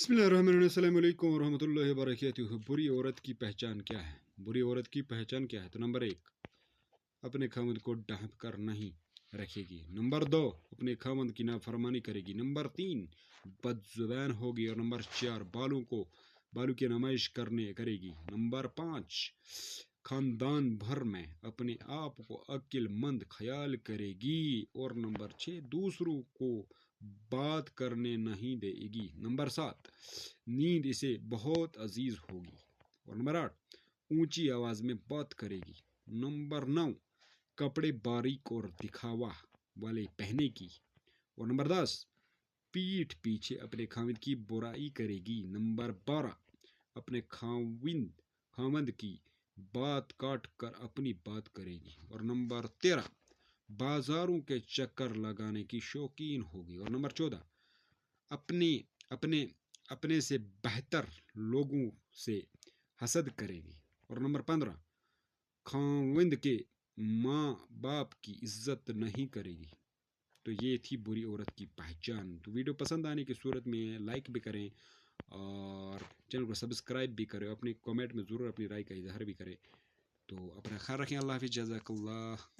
बिस्मिल्लाहिर्रहमानिर्रहीम, अस्सलाम वालेकुम वरहमतुल्लाहि वबरकातुहू। बुरी औरत की पहचान क्या है? बुरी औरत की पहचान क्या है? तो नंबर 1, अपने खामद को ढांप कर नहीं रखेगी। नंबर 2, अपने खामद की नाफरमानी करेगी। नंबर 3, बदजुबान होगी। और नंबर 4, बालों की नुमाइश करेगी। नंबर 5, खानदान भर में अपने आप को अक्लमंद ख्याल करेगी। और नंबर 6, दूसरों को बात करने नहीं देगी। नंबर 7, नींद इसे बहुत अजीज होगी। और नंबर 8, ऊंची आवाज में बात करेगी। नंबर 9, कपड़े बारीक और दिखावा वाले पहने की। और नंबर 10, पीठ पीछे अपने खाविंद की बुराई करेगी। नंबर 12, अपने खाविंद की बात काट कर अपनी बात करेगी। और नंबर 13, बाजारों के चक्कर लगाने की शौकीन होगी। और नंबर 14, अपने अपने अपने से बेहतर लोगों से हसद करेगी। और नंबर 15, खाविंद के माँ बाप की इज्जत नहीं करेगी। तो ये थी बुरी औरत की पहचान। तो वीडियो पसंद आने की सूरत में लाइक भी करें और चैनल को सब्सक्राइब भी करें। अपने कमेंट में ज़रूर अपनी राय का इजहार भी करें। तो अपना ख्याल रखें। अल्लाह हाफिज़, जज़ाकल्लाह।